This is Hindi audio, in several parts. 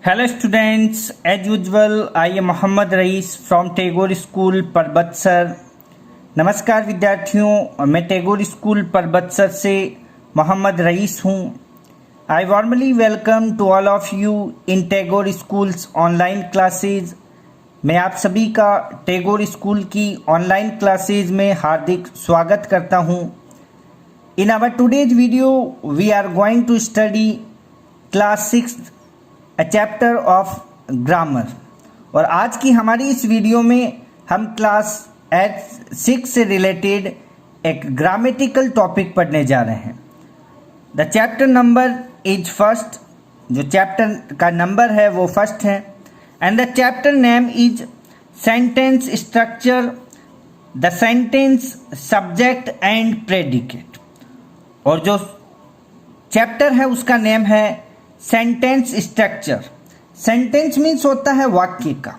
Hello students, as usual, I am Mohammad Raees from Tagore school Parbatsar. नमस्कार विद्यार्थियों, मैं टैगोर स्कूल परबतसर से मोहम्मद रईस हूँ। I warmly welcome to all of you in Tagore schools online classes. मैं आप सभी का टैगोर स्कूल की ऑनलाइन क्लासेज में हार्दिक स्वागत करता हूँ। In our today's video we are going to study class 6 a chapter of grammar. और आज की हमारी इस वीडियो में हम क्लास 6 से रिलेटेड एक ग्रामेटिकल टॉपिक पढ़ने जा रहे हैं। The chapter number is first, जो चैप्टर का नंबर है वो फर्स्ट है। And the chapter name is sentence structure, the sentence subject and predicate. और जो चैप्टर है उसका नेम है सेंटेंस स्ट्रक्चर। सेंटेंस मीन्स होता है वाक्य का,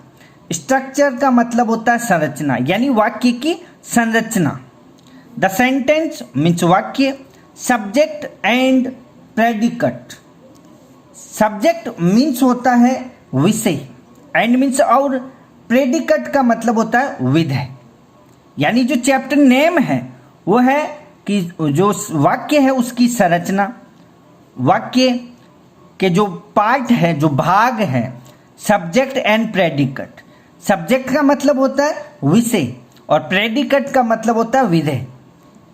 स्ट्रक्चर का मतलब होता है संरचना, यानी वाक्य की संरचना। द सेंटेंस मीन्स वाक्य, subject and predicate. Subject means होता है विषय, एंड मीन्स और प्रेडिकेट का मतलब होता है विधेय। यानी जो चैप्टर नेम है वो है कि जो वाक्य है उसकी संरचना, वाक्य के जो पार्ट है, जो भाग है, सब्जेक्ट एंड प्रेडिकेट। सब्जेक्ट का मतलब होता है विषय और प्रेडिकेट का मतलब होता है विधेय।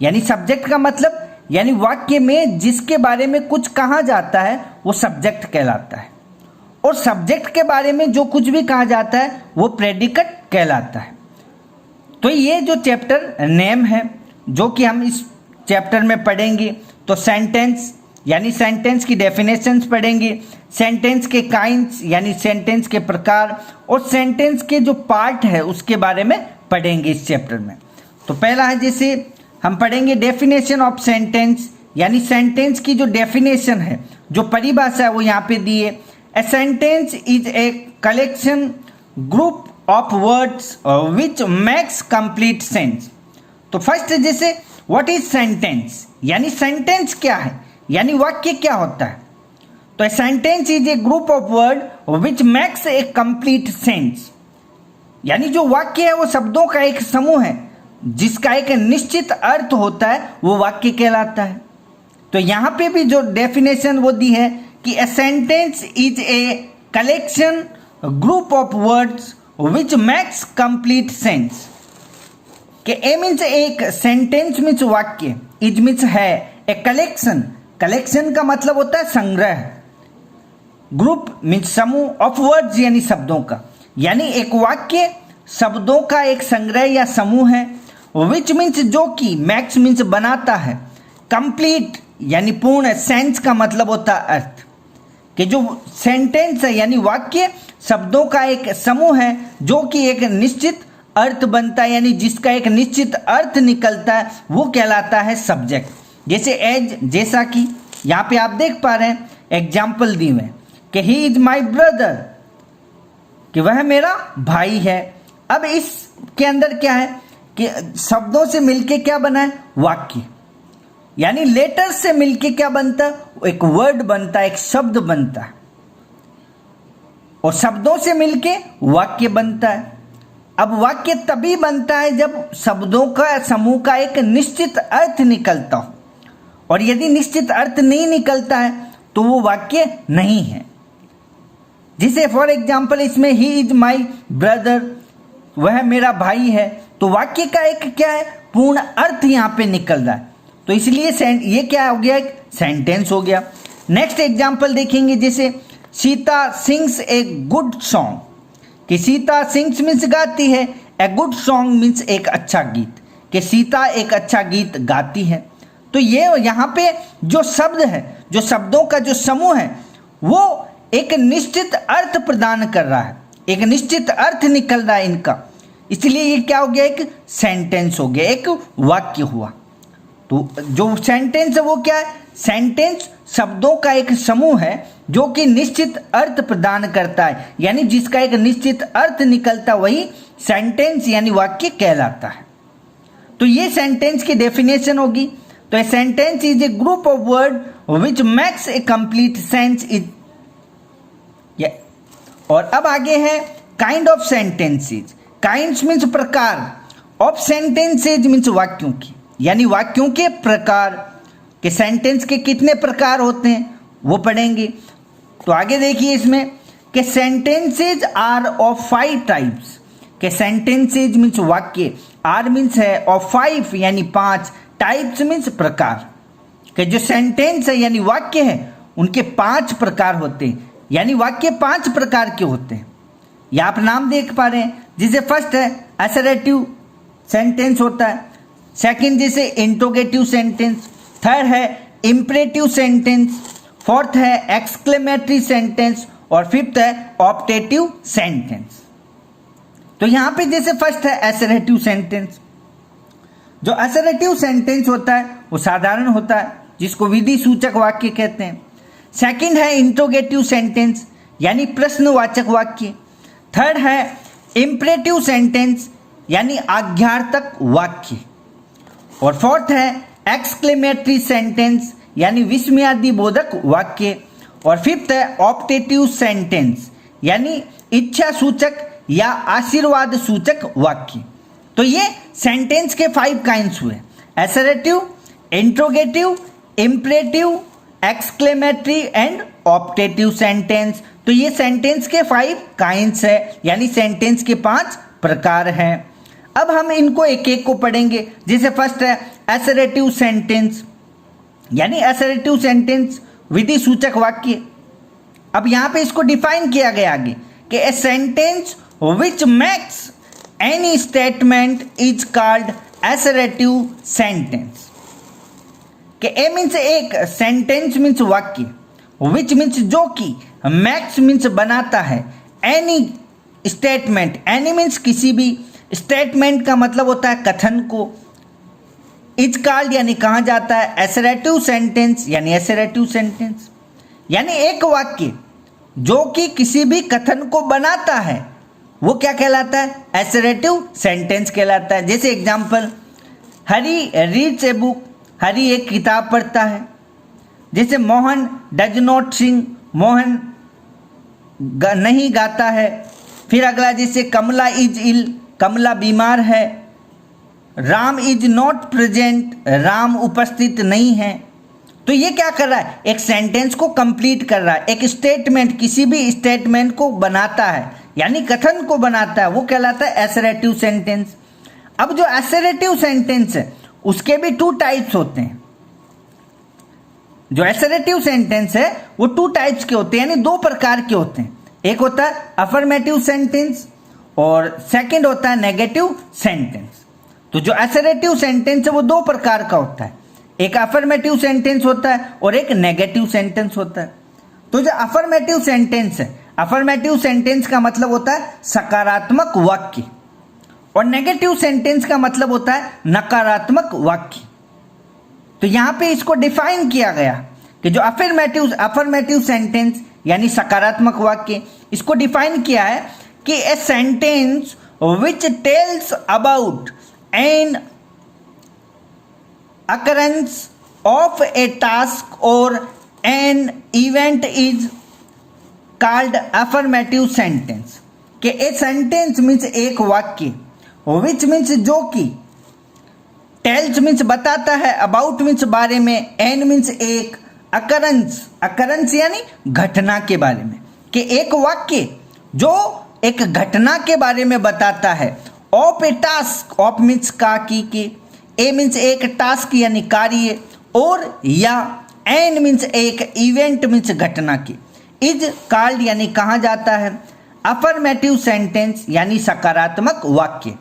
यानी सब्जेक्ट का मतलब यानी वाक्य में जिसके बारे में कुछ कहा जाता है वो सब्जेक्ट कहलाता है, और सब्जेक्ट के बारे में जो कुछ भी कहा जाता है वो प्रेडिकेट कहलाता है। तो ये जो चैप्टर नेम है जो कि हम इस चैप्टर में पढ़ेंगे, तो सेंटेंस यानी सेंटेंस की डेफिनेशंस पढ़ेंगे, सेंटेंस के काइंड्स यानी सेंटेंस के प्रकार, और सेंटेंस के जो पार्ट है उसके बारे में पढ़ेंगे इस चैप्टर में। तो पहला है, जैसे हम पढ़ेंगे डेफिनेशन ऑफ सेंटेंस, यानी सेंटेंस की जो डेफिनेशन है, जो परिभाषा है वो यहाँ पे दी है। A sentence is a collection group of words which makes complete sense. तो फर्स्ट जैसे व्हाट इज सेंटेंस, यानी सेंटेंस क्या है, यानी वाक्य क्या होता है। तो a sentence is a group of word which makes a complete sense. यानी जो वाक्य है वो शब्दों का एक समूह है जिसका एक निश्चित अर्थ होता है, वो वाक्य कहलाता है। तो यहां पे भी जो डेफिनेशन वो दी है कि a sentence is a collection group of words which makes complete sense. कि ए मीन्स एक, सेंटेंस मीन्स वाक्य, इज मीन्स है, ए कलेक्शन, कलेक्शन का मतलब होता है संग्रह, ग्रुप मीन्स समूह, ऑफ वर्ड्स यानी शब्दों का, यानी एक वाक्य शब्दों का एक संग्रह या समूह है। विच मीन्स जो कि, मैक्स मीन्स बनाता है, कंप्लीट यानी पूर्ण, सेंस का मतलब होता है अर्थ। कि जो सेंटेंस है यानी वाक्य शब्दों का एक समूह है जो कि एक निश्चित अर्थ बनता है, यानी जिसका एक निश्चित अर्थ निकलता है, वो कहलाता है सब्जेक्ट। जैसे एज, जैसा कि यहाँ पे आप देख पा रहे हैं एग्जाम्पल दी हुए कि ही इज माई ब्रदर, कि वह मेरा भाई है। अब इसके अंदर क्या है कि शब्दों से मिलके क्या बना है, वाक्य, यानी लेटर से मिलके क्या बनता है, एक वर्ड बनता है, एक शब्द बनता है, और शब्दों से मिलके वाक्य बनता है। अब वाक्य तभी बनता है जब शब्दों का समूह का एक निश्चित अर्थ निकलता हो, और यदि निश्चित अर्थ नहीं निकलता है तो वो वाक्य नहीं है। जिसे फॉर एग्जाम्पल इसमें ही इज माई ब्रदर, वह मेरा भाई है, तो वाक्य का एक क्या है, पूर्ण अर्थ यहाँ पे निकल रहा है। तो इसलिए ये क्या हो गया, एक सेंटेंस हो गया। नेक्स्ट एग्जाम्पल देखेंगे, जैसे Sita sings a good song, कि सीता सिंग्स मीन्स गाती है, ए गुड सॉन्ग मीन्स एक अच्छा गीत, कि सीता एक अच्छा गीत गाती है। तो ये यहाँ पे जो शब्द है, जो शब्दों का जो समूह है, वो एक निश्चित अर्थ प्रदान कर रहा है, एक निश्चित अर्थ निकल रहा है इनका, इसलिए ये क्या हो गया, एक सेंटेंस हो गया, एक वाक्य हुआ। तो जो सेंटेंस है वो क्या है, सेंटेंस शब्दों का एक समूह है जो कि निश्चित अर्थ प्रदान करता है, यानी जिसका एक निश्चित अर्थ निकलता, वही सेंटेंस यानी वाक्य कहलाता है। तो ये सेंटेंस की डेफिनेशन होगी। तो a sentence is a group of word which makes a complete sense, is और अब आगे है kind of sentences. Kinds means प्रकार, ऑफ सेंटेंसेज मीन्स वाक्यों की, यानी वाक्यों के प्रकार के, सेंटेंस के कितने प्रकार होते हैं वो पढ़ेंगे। तो आगे देखिए इसमें कि सेंटेंसेज आर ऑफ 5 टाइप्स, के सेंटेंसेज मीन्स वाक्य, आर मीन्स है ऑफ 5 यानी 5, टाइप्स मीन्स प्रकार, के जो सेंटेंस है यानी वाक्य है उनके 5 प्रकार होते हैं, यानी वाक्य 5 प्रकार के होते हैं। ये आप नाम देख पा रहे हैं, जिसे फर्स्ट है असर्टिव सेंटेंस होता है, सेकंड जैसे इंट्रोगेटिव सेंटेंस, थर्ड है इंपरेटिव सेंटेंस, फोर्थ है एक्सक्लेमेटरी सेंटेंस और फिफ्थ है ऑप्टेटिव सेंटेंस। तो यहां पे जैसे फर्स्ट है असर्टिव सेंटेंस। जो असर्टिव सेंटेंस होता है वो साधारण होता है, जिसको विधि सूचक वाक्य कहते हैं। सेकंड है इंट्रोगेटिव सेंटेंस यानी प्रश्नवाचक वाक्य। थर्ड है इंपरेटिव सेंटेंस यानी आज्ञार्थक वाक्य। और फोर्थ है एक्सक्लेमेटरी सेंटेंस यानी विस्मयादिबोधक वाक्य। और फिफ्थ है ऑप्टेटिव सेंटेंस यानी इच्छा सूचक या आशीर्वाद सूचक वाक्य। तो ये सेंटेंस के 5 काइंड्स हुए, assertive, interrogative, imperative, exclamatory and optative sentence. तो ये सेंटेंस के 5 काइंड्स है, यानी सेंटेंस के 5 प्रकार हैं। अब हम इनको एक एक को पढ़ेंगे। जैसे फर्स्ट है असर्टिव सेंटेंस, यानी असर्टिव सेंटेंस विधि सूचक वाक्य। अब यहां पे इसको डिफाइन किया गया आगे कि a sentence which makes any statement is called assertive sentence. कि ए मीन्स एक, सेंटेंस मीन्स वाक्य, विच मीन्स जो कि, मैक्स मीन्स बनाता है, एनी स्टेटमेंट, एनी मीन्स किसी भी, स्टेटमेंट का मतलब होता है कथन को, इज कॉल्ड यानी कहा जाता है, असर्टिव सेंटेंस यानी असर्टिव सेंटेंस यानी एक वाक्य जो कि किसी भी कथन को बनाता है वो क्या कहलाता है, असर्टिव सेंटेंस कहलाता है। जैसे example, Hari reads a book, Hari एक किताब पढ़ता है। जैसे Mohan does not sing, Mohan नहीं गाता है। फिर अगला जैसे कमला इज इल, कमला बीमार है। Ram is not present, Ram उपस्थित नहीं है। तो ये क्या कर रहा है, एक सेंटेंस को कंप्लीट कर रहा है, एक स्टेटमेंट, किसी भी स्टेटमेंट को बनाता है यानी कथन को बनाता है, वो कहलाता है असर्टिव सेंटेंस। अब जो असर्टिव सेंटेंस है उसके भी 2 टाइप्स होते हैं। जो असर्टिव सेंटेंस है वो 2 टाइप्स के होते हैं, यानी 2 प्रकार के होते हैं। एक होता है अफर्मेटिव सेंटेंस और सेकंड होता है नेगेटिव सेंटेंस। तो जो असर्टिव सेंटेंस है वो 2 प्रकार का होता है, एक अफर्मेटिव सेंटेंस होता है और एक नेगेटिव सेंटेंस होता है। तो जो अफर्मेटिव सेंटेंस है, अफर्मेटिव सेंटेंस का मतलब होता है सकारात्मक वाक्य और नेगेटिव सेंटेंस का मतलब होता है नकारात्मक वाक्य। तो यहां पे इसको डिफाइन किया गया कि जो अफर्मेटिव सेंटेंस यानी सकारात्मक वाक्य, इसको डिफाइन किया है कि a sentence which tells about an occurrence of a task or an event is called affirmative sentence। कि a sentence means एक वाक्य, which means जो कि, tells means बताता है, about means बारे में, an means एक, occurrence यानी घटना के बारे में। कि एक वाक्य जो एक घटना के बारे में बताता है, of a task, of means का की, ए मीन्स एक, टास्क यानी कार्य, और या एन मीन्स एक, इवेंट मीन्स घटना की, इज कॉल्ड यानी कहा जाता है अफर्मेटिव सेंटेंस यानी सकारात्मक वाक्य।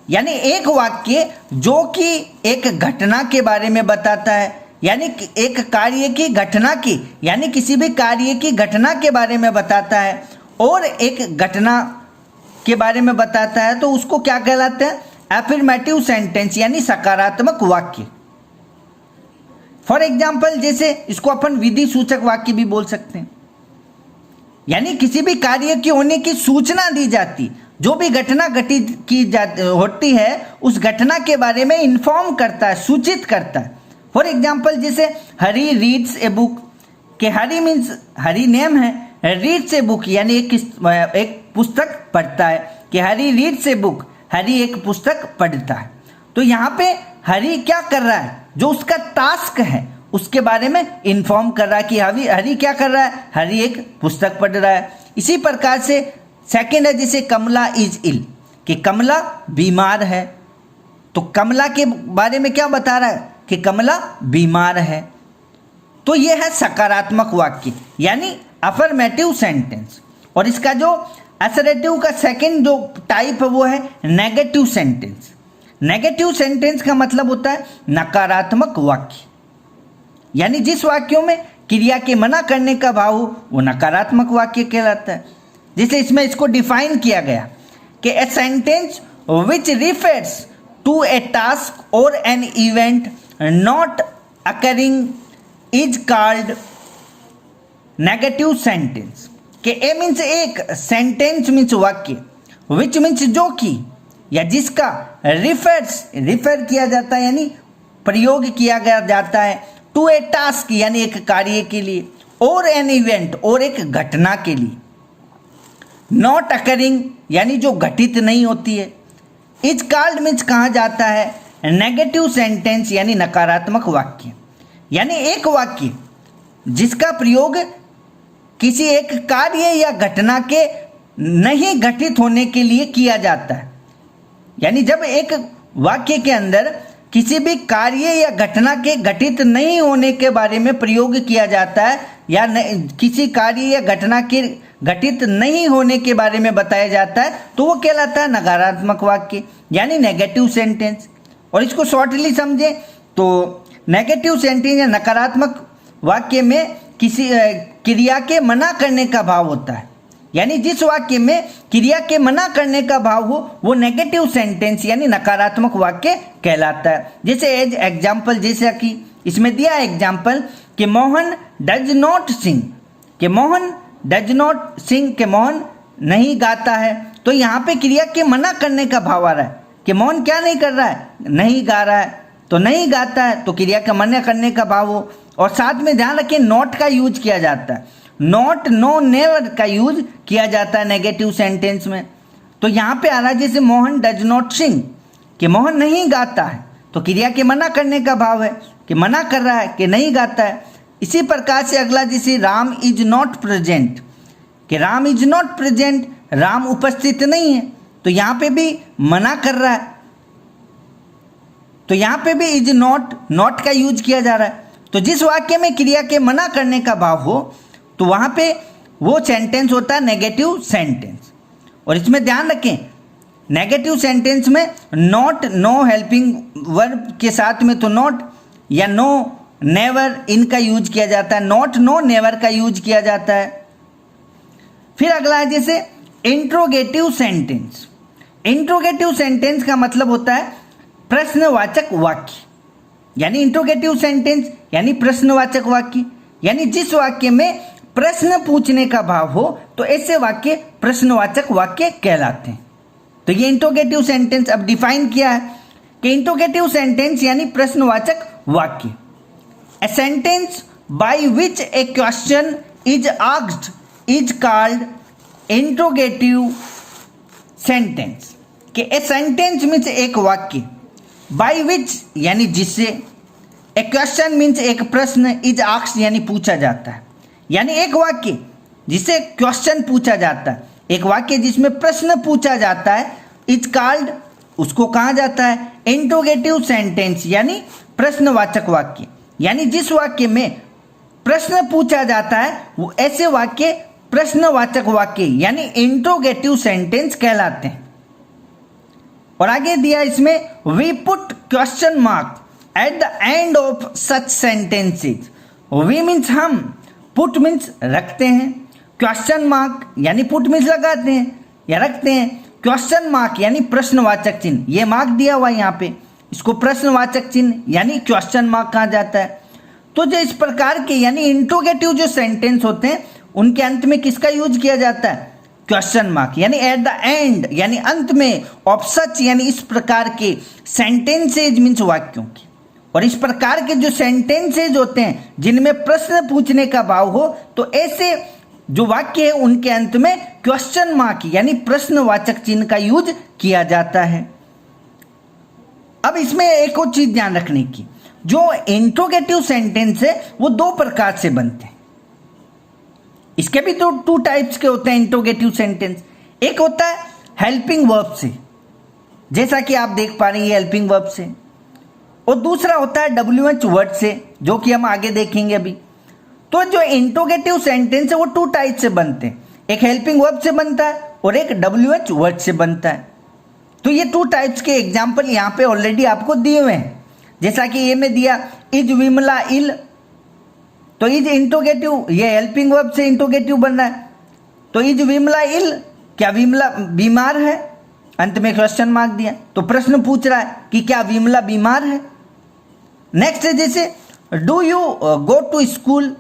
यानी एक वाक्य जो कि एक घटना के बारे में बताता है, यानी एक कार्य की घटना की, यानी किसी भी कार्य की घटना के बारे में बताता है और एक घटना के बारे में बताता है, तो उसको क्या कहलाते हैं, अफर्मेटिव सेंटेंस यानी सकारात्मक वाक्य। फॉर एग्जाम्पल, जैसे इसको अपन विधि सूचक वाक्य भी बोल सकते हैं, यानी किसी भी कार्य की होने की सूचना दी जाती, जो भी घटना घटित की होती है उस घटना के बारे में इन्फॉर्म करता है, सूचित करता है। फॉर एग्जाम्पल, जैसे हरी रीड्स ए बुक, के हरी मीन्स हरी नेम है, रीड्स ए बुक यानी एक पुस्तक पढ़ता है, कि हरी रीड्स ए बुक, हरी एक पुस्तक पढ़ता है। तो यहाँ पे हरी क्या कर रहा है, जो उसका टास्क है उसके बारे में इन्फॉर्म कर रहा है कि हरी क्या कर रहा है, हरी एक पुस्तक पढ़ रहा है। इसी प्रकार से सेकंड है जैसे कमला इज इल, कि कमला बीमार है, तो कमला के बारे में क्या बता रहा है कि कमला बीमार है। तो ये है सकारात्मक वाक्य यानी अफर्मेटिव सेंटेंस। और इसका जो असर्टिव का सेकंड जो टाइप है वो है नेगेटिव सेंटेंस। नेगेटिव सेंटेंस का मतलब होता है नकारात्मक वाक्य, यानी जिस वाक्यों में क्रिया के मना करने का भाव हो वो नकारात्मक वाक्य कहलाता है। जैसे इसमें इसको डिफाइन किया गया कि a sentence which refers to a task और an event not occurring is called negative sentence. कि ए मीन्स एक, सेंटेंस मीन्स वाक्य, विच मीन्स जो कि या जिसका रिफर किया जाता है यानी प्रयोग किया गया जाता है टू ए टास्क यानी एक कार्य के लिए, और एन इवेंट और एक घटना के लिए, नॉट अकरिंग यानी जो घटित नहीं होती है, इज कॉल्ड मीन्स कहा जाता है नेगेटिव सेंटेंस यानी नकारात्मक वाक्य। यानी एक वाक्य जिसका प्रयोग किसी एक कार्य या घटना के नहीं घटित होने के लिए किया जाता है, यानी जब एक वाक्य के अंदर किसी भी कार्य या घटना के घटित नहीं होने के बारे में प्रयोग किया जाता है या किसी कार्य या घटना के घटित नहीं होने के बारे में बताया जाता है तो वो कहलाता है नकारात्मक वाक्य यानी नेगेटिव सेंटेंस। और इसको शॉर्टली समझें तो नेगेटिव सेंटेंस या नकारात्मक वाक्य में किसी क्रिया के मना करने का भाव होता है, यानी जिस वाक्य में क्रिया के मना करने का भाव हो वो नेगेटिव सेंटेंस यानी नकारात्मक वाक्य कहलाता है। जैसे एज एग्जाम्पल, जैसे कि इसमें दिया एग्जाम्पल कि मोहन डज नॉट सिंग, कि मोहन डज नॉट सिंग, कि मोहन नहीं गाता है। तो यहाँ पे क्रिया के मना करने का भाव आ रहा है कि मोहन क्या नहीं कर रहा है, नहीं गा रहा है, तो नहीं गाता है तो क्रिया का मना करने का भाव हो। और साथ में ध्यान रखिए नॉट का यूज किया जाता है, नॉट, नो, नेवर का यूज किया जाता है नेगेटिव सेंटेंस में। तो यहाँ पे आ रहा है जैसे मोहन डज नॉट सिंग, कि मोहन नहीं गाता है, तो क्रिया के मना करने का भाव है कि मना कर रहा है कि नहीं गाता है। इसी प्रकार से अगला जैसे राम इज नॉट प्रेजेंट, कि Ram is not present, Ram उपस्थित नहीं है, तो यहाँ पे भी मना कर रहा है, तो यहाँ पे भी इज नॉट का यूज किया जा रहा है। तो जिस वाक्य में क्रिया के मना करने का भाव हो तो वहाँ पे वो सेंटेंस होता है नेगेटिव सेंटेंस। और इसमें ध्यान रखें नेगेटिव सेंटेंस में नॉट, नो हेल्पिंग वर्ब के साथ में तो नॉट या नो, नेवर इनका यूज किया जाता है, नॉट, नो, नेवर का यूज किया जाता है। फिर अगला है जैसे इंट्रोगेटिव सेंटेंस। इंट्रोगेटिव सेंटेंस का मतलब होता है प्रश्नवाचक वाक्य, यानी इंट्रोगेटिव सेंटेंस यानी प्रश्नवाचक वाक्य, यानी जिस वाक्य में प्रश्न पूछने का भाव हो तो ऐसे वाक्य प्रश्नवाचक वाक्य कहलाते हैं। तो ये इंट्रोगेटिव सेंटेंस अब डिफाइन किया है कि इंट्रोगेटिव सेंटेंस यानी प्रश्नवाचक वाक्य, a sentence by which A question is asked is called interrogative sentence. कि ए सेंटेंस मीन्स एक वाक्य, बाय विच यानी जिससे, ए क्वेश्चन मीन्स एक प्रश्न, इज आस्क्ड यानी पूछा जाता है, यानी एक वाक्य जिसे क्वेश्चन पूछा जाता है, एक वाक्य जिसमें प्रश्न पूछा जाता है, इज कॉल्ड उसको कहा जाता है इंट्रोगेटिव सेंटेंस यानी प्रश्नवाचक वाक्य। यानी जिस वाक्य में प्रश्न पूछा जाता है वो ऐसे वाक्य प्रश्नवाचक वाक्य यानी इंट्रोगेटिव सेंटेंस कहलाते हैं। और आगे दिया इसमें we put question mark at the end of such sentences. We means हम, पुट मीन्स रखते हैं, क्वेश्चन मार्क यानी पुट मीन्स लगाते हैं या रखते हैं, क्वेश्चन मार्क यानी प्रश्नवाचक चिन्ह, ये मार्क दिया हुआ यहाँ पे, इसको प्रश्नवाचक चिन्ह यानी क्वेश्चन मार्क कहा जाता है। तो जो इस प्रकार के यानी इंट्रोगेटिव जो सेंटेंस होते हैं उनके अंत में किसका यूज किया जाता है, क्वेश्चन मार्क, यानी एट द एंड यानी अंत में, ऑफ सच यानी इस प्रकार के, सेंटेंसेज मीन्स वाक्यों की। और इस प्रकार के जो सेंटेंसेज होते हैं जिनमें प्रश्न पूछने का भाव हो तो ऐसे जो वाक्य है उनके अंत में क्वेश्चन मार्क यानी प्रश्नवाचक चिन्ह का यूज किया जाता है। अब इसमें एक और चीज ध्यान रखने की, जो इंट्रोगेटिव सेंटेंस है वो दो प्रकार से बनते हैं। इसके भी तो टू टाइप्स के होते हैं इंट्रोगेटिव सेंटेंस। एक होता है हेल्पिंग वर्ब से, जैसा कि आप देख पा रहे हैं हेल्पिंग वर्ब से, और दूसरा होता है WH वर्ड से, जो कि हम आगे देखेंगे अभी। तो जो इंट्रोगेटिव सेंटेंस है वो टू टाइप से बनते हैं, एक हेल्पिंग वर्ब से बनता है और एक WH वर्ड से बनता है। तो ये टू टाइप्स के एग्जाम्पल यहाँ पे ऑलरेडी आपको दिए हुए हैं, जैसा कि ये में दिया इज विमला इल, तो इज इंट्रोगेटिव, ये हेल्पिंग वर्ब से इंट्रोगेटिव बन रहा है। तो इज विमला इल, क्या विमला बीमार है, अंत में क्वेश्चन मार्क दिया, तो प्रश्न पूछ रहा है कि क्या विमला बीमार है। नेक्स्ट है जैसे do you go to school,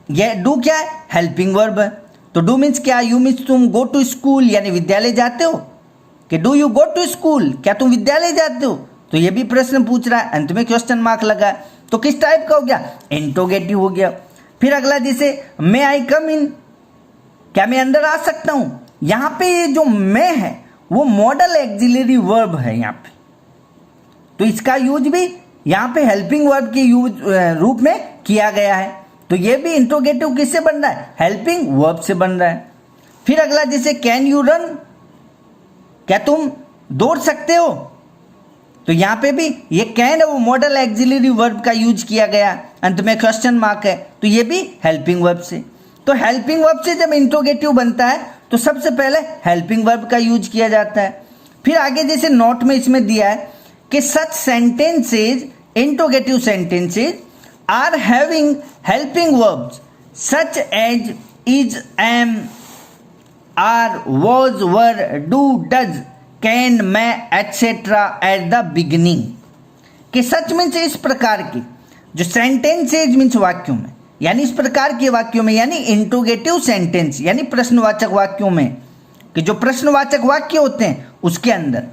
ये डू क्या है, हेल्पिंग वर्ब है, तो डू मीन्स क्या, यू मीन्स तुम, गो टू स्कूल यानी विद्यालय जाते हो, कि do you go to school, क्या तुम विद्यालय जाते हो, तो ये भी प्रश्न पूछ रहा है, अंत में क्वेश्चन मार्क लगा है, तो किस टाइप का हो गया, इंट्रोगेटिव हो गया। फिर अगला जैसे मे आई कम इन, क्या मैं अंदर आ सकता हूं, यहां पे ये जो मे है वो मॉडल एक्सिलरी वर्ब है यहां पे, तो इसका यूज भी यहां पे हेल्पिंग वर्ब के यूज रूप में किया गया है। तो ये भी इंट्रोगेटिव किससे बन रहा है, हेल्पिंग वर्ब से बन रहा है। फिर अगला जैसे कैन यू रन, क्या तुम दौड़ सकते हो, तो यहां पे भी ये कैन है वो मॉडल एक्सिलरी वर्ब का यूज किया गया, अंत में क्वेश्चन मार्क है, तो ये भी हेल्पिंग वर्ब से। तो हेल्पिंग वर्ब से जब इंट्रोगेटिव बनता है तो सबसे पहले हेल्पिंग वर्ब का यूज किया जाता है। फिर आगे जैसे नोट में इसमें दिया है कि such sentences, interrogative sentences are having helping verbs such as is, am, are, was, were, do, does, can, may, etcetera at the beginning, कि सच मीन्स इस प्रकार के, जो सेंटेंसेज मीन्स वाक्यों में, यानी इस प्रकार के वाक्यों में, यानी इंट्रोगेटिव सेंटेंस यानी प्रश्नवाचक वाक्यों में, कि जो प्रश्नवाचक वाक्य होते हैं उसके अंदर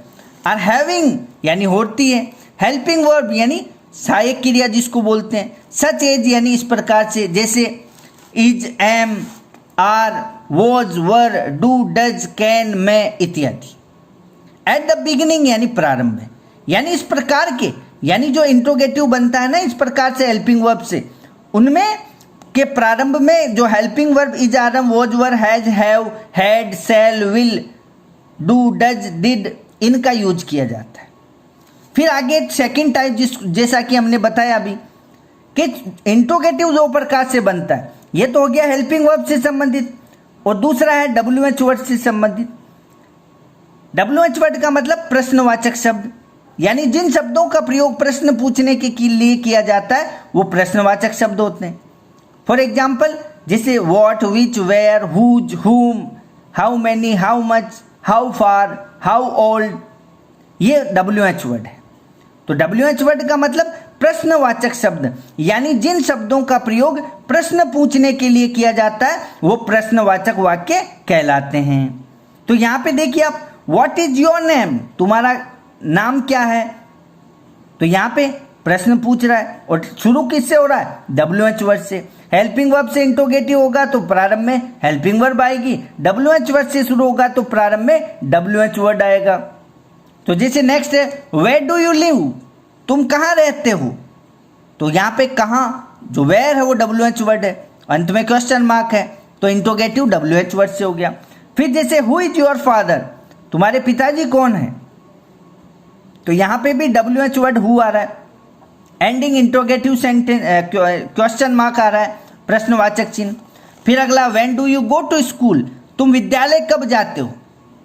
आर हैविंग यानी होती है, हेल्पिंग वर्ब यानी सहायक क्रिया जिसको बोलते हैं, सच एज यानी इस प्रकार से, जैसे is, am, are, was, were, do, does, can, may इत्यादि। एट द बिगिनिंग यानी प्रारंभ में, यानी इस प्रकार के, यानी जो इंट्रोगेटिव बनता है ना इस प्रकार से हेल्पिंग वर्ब से, उनमें के प्रारंभ में जो helping verb is, are, was, were, has, have, had, shall, will, do, does, did, इनका यूज किया जाता है। फिर आगे सेकंड टाइप जैसा कि हमने बताया अभी कि इंट्रोगेटिव दो प्रकार से बनता है, ये तो हो गया हेल्पिंग वर्ब से संबंधित, और दूसरा है WH वर्ड से संबंधित। WH वर्ड का मतलब प्रश्नवाचक शब्द, यानी जिन शब्दों का प्रयोग प्रश्न पूछने के लिए किया जाता है वो प्रश्नवाचक शब्द होते हैं। फॉर एग्जाम्पल जैसे व्हाट, विच, वेयर, हुज, हुम, how many, how much, how far, how old, ये WH वर्ड है। तो WH वर्ड का मतलब प्रश्नवाचक शब्द, यानी जिन शब्दों का प्रयोग प्रश्न पूछने के लिए किया जाता है वो प्रश्नवाचक वाक्य कहलाते हैं। तो यहां पे देखिए आप, व्हाट इज योर नेम, तुम्हारा नाम क्या है, तो यहां पे प्रश्न पूछ रहा है और शुरू किससे हो रहा है, WH वर्ड से। हेल्पिंग वर्ब से इंट्रोगेटिव होगा तो प्रारंभ में हेल्पिंग वर्ब आएगी, WH वर्ड से शुरू होगा तो प्रारंभ में WH वर्ड आएगा। तो जैसे नेक्स्ट है वेयर डू यू लिव, तुम कहाँ रहते हो, तो यहाँ पे कहाँ जो वेयर है वो WH वर्ड है, अंत में क्वेश्चन मार्क है, तो इंट्रोगेटिव WH वर्ड से हो गया। फिर जैसे हु इज योर फादर, तुम्हारे पिताजी कौन है, तो यहाँ पे भी WH वर्ड हु आ रहा है, ending interrogative sentence question mark आ रहा है, प्रश्नवाचक चिन्ह। फिर अगला when do you go to school, तुम विद्यालय कब जाते हो,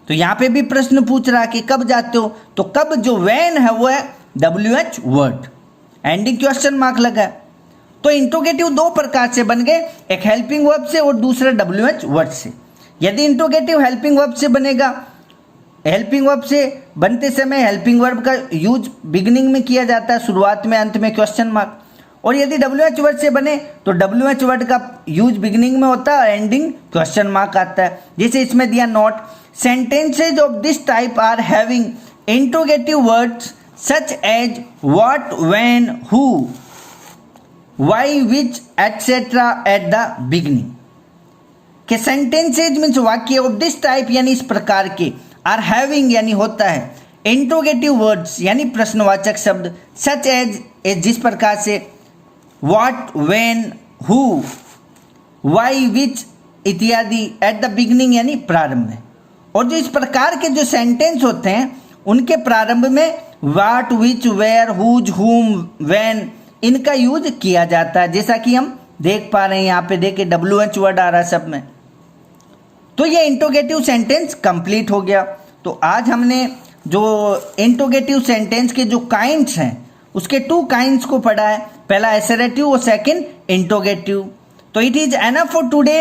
तो यहाँ पे भी प्रश्न पूछ रहा है कि कब जाते हो, तो कब जो व्हेन है वो है WH word, ending question mark लगा। तो इंट्रोगेटिव दो प्रकार से बन गए, एक हेल्पिंग वर्ब से और दूसरा WH वर्ड से। यदि इंट्रोगेटिव हेल्पिंग वर्ब से बनेगा, हेल्पिंग वर्ब से बनते समय हेल्पिंग वर्ब का यूज बिगिनिंग में किया जाता है, शुरुआत में, अंत में क्वेश्चन मार्क। और यदि WH वर्ड से बने तो WH वर्ड का यूज बिगिनिंग में होता है और एंडिंग क्वेश्चन मार्क आता है। जैसे इसमें दिया note, sentences of this type are having interrogative words such as what, when, who, why, which, etcetera at the beginning. कि सेंटेंसेज मीन्स वाक्य ऑफ दिस टाइप यानी इस प्रकार के आर हैविंग यानी होता है इंट्रोगेटिव वर्ड्स यानी प्रश्नवाचक शब्द सच एज जिस प्रकार से व्हाट, व्हेन, हु, वाई, विच इत्यादि एट द बिगिनिंग यानी प्रारंभ में। और जो इस प्रकार के जो सेंटेंस होते हैं उनके प्रारंभ में व्हाट, विच, वेयर, हुज, हुम, व्हेन इनका यूज किया जाता है, जैसा कि हम देख पा रहे हैं यहाँ पे। देखिए WH वर्ड आ रहा है सब में। तो ये इंट्रोगेटिव सेंटेंस कंप्लीट हो गया। तो आज हमने जो इंट्रोगेटिव सेंटेंस के जो काइंड्स हैं उसके 2 काइंड्स को पढ़ा है, पहला एसरेटिव और सेकंड इंट्रोगेटिव। तो it is enough for today.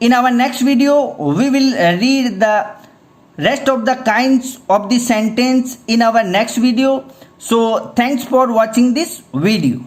In our next video we will read the rest of the kinds of the sentence in our next video. So thanks for watching this video.